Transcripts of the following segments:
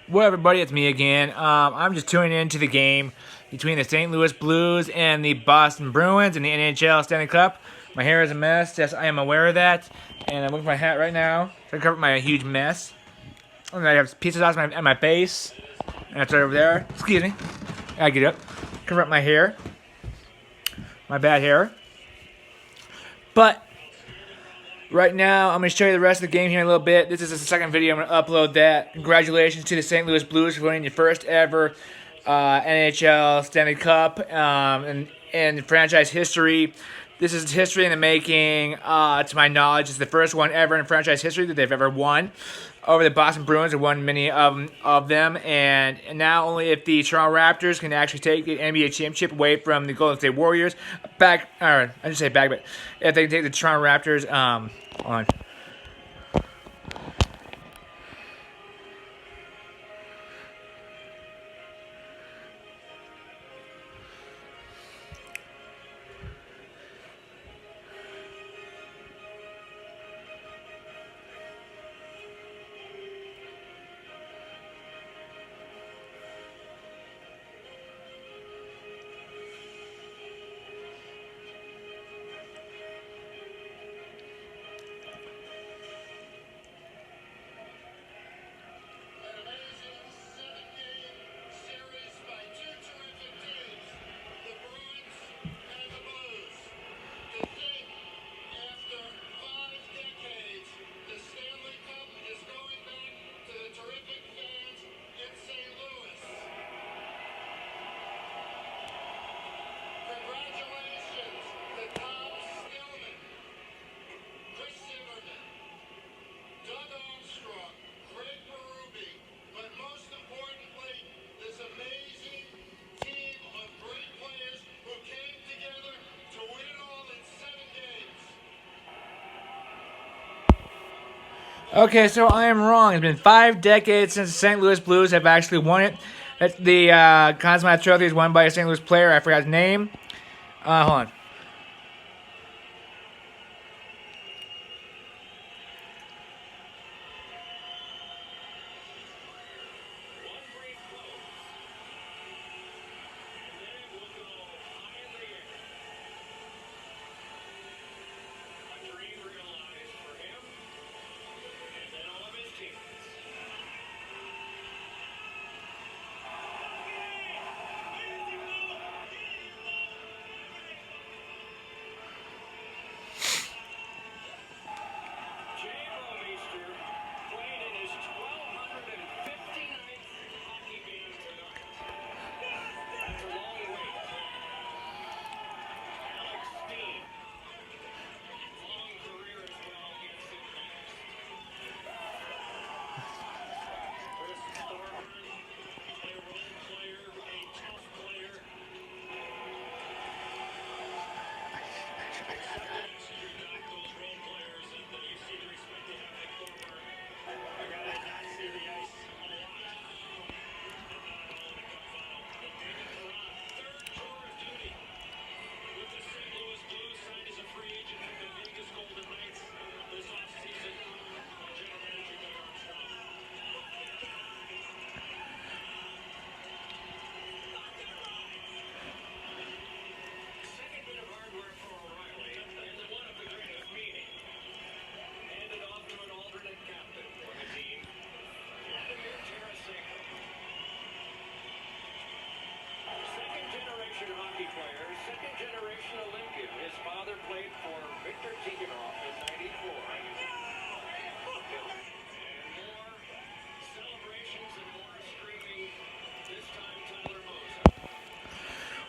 Well, everybody, it's me again. I'm just tuning into the game between the St. Louis Blues and the Boston Bruins in the NHL Stanley Cup. My hair is a mess. Yes, I am aware of that. And I'm looking at my hat right now to cover my huge mess. And I have pieces of sauce on my face. And that's right over there. Excuse me. I get up. Cover up my hair. My bad hair. But right now, I'm going to show you the rest of the game here in a little bit. This is the second video. I'm going to upload that. Congratulations to the St. Louis Blues for winning your first ever NHL Stanley Cup in franchise history. This is history in the making. To my knowledge, it's the first one ever in franchise history that they've ever won over the Boston Bruins. Have won many of them, and now only if the Toronto Raptors can actually take the NBA championship away from the Golden State Warriors. But if they can take the Toronto Raptors, hold on. Okay, so I am wrong. It's been 5 decades since the St. Louis Blues have actually won it. The Conn Smythe Trophy is won by a St. Louis player. I forgot his name. Hold on.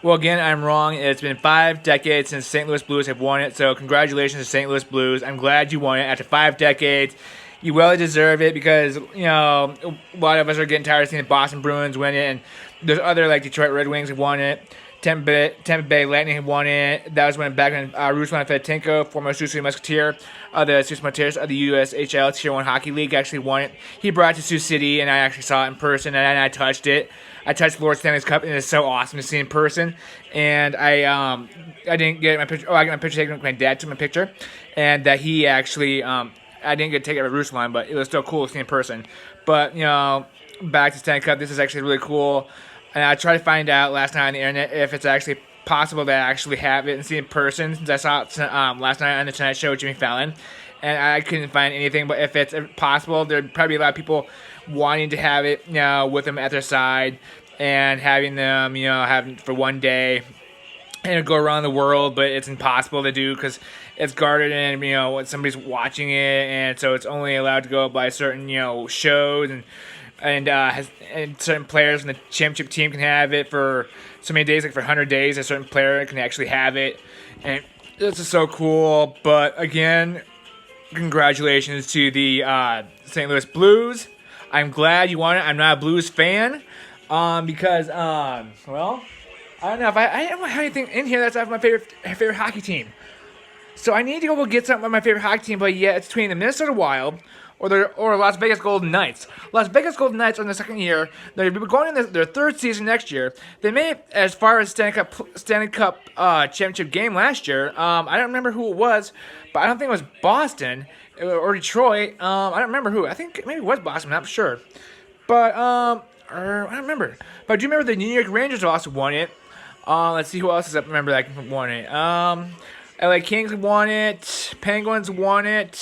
Well, again, I'm wrong. It's been 5 decades since St. Louis Blues have won it, so congratulations to St. Louis Blues. I'm glad you won it after 5 decades. You well deserve it because, you know, a lot of us are getting tired of seeing the Boston Bruins win it, and there's other, like, Detroit Red Wings have won it. Tampa Bay Lightning had won it. That was when back when Ruslan Fedotenko, former Sioux City Musketeer of the Sioux Musketeers of the USHL Tier 1 Hockey League, actually won it. He brought it to Sioux City, and I actually saw it in person, and I touched it. I touched Lord Stanley's Cup, and it's so awesome to see in person. And I didn't get my picture. Oh, I got my picture taken with my dad. Took my picture, and that he actually I didn't get to take it at Ruslan, but it was still cool to see in person. But back to Stanley Cup. This is actually really cool. And I tried to find out last night on the internet if it's actually possible to actually have it and see it in person, since I saw it last night on the Tonight Show with Jimmy Fallon. And I couldn't find anything, but if it's possible, there'd probably be a lot of people wanting to have it, with them at their side and having them, having for one day and go around the world, but it's impossible to do because it's guarded and, when somebody's watching it, and so it's only allowed to go by certain, shows and certain players in the championship team can have it for so many days, like for 100 days, a certain player can actually have it. And this is so cool. But again, congratulations to the St. Louis Blues. I'm glad you won it. I'm not a Blues fan because, well, I don't know if I don't have anything in here that's my favorite hockey team. So I need to go get something of my favorite hockey team, but yeah, it's between the Minnesota Wild or Las Vegas Golden Knights. Las Vegas Golden Knights are in the second year. They're going in their third season next year. They made it as far as Stanley Cup championship game last year. I don't remember who it was, but I don't think it was Boston or Detroit. I don't remember who. I think maybe it was Boston. I'm not sure. But I don't remember. But I do remember the New York Rangers also won it. Let's see who else is up. Remember that won it. LA Kings won it. Penguins won it.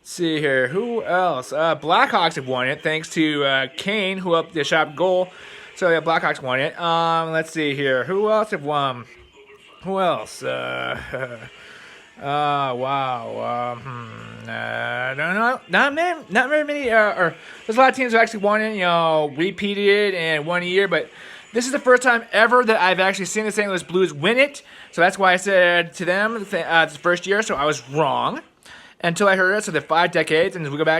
See here, who else? Blackhawks have won it thanks to Kane, who upped the shot goal. So yeah, Blackhawks won it. Let's see here, who else have won? Who else? Wow. I don't know. Not very many. Or there's a lot of teams who actually won it. Repeated and won a year, but this is the first time ever that I've actually seen the St. Louis Blues win it. So that's why I said to them it's the first year. So I was wrong until I heard it. So the 5 decades, and we go back.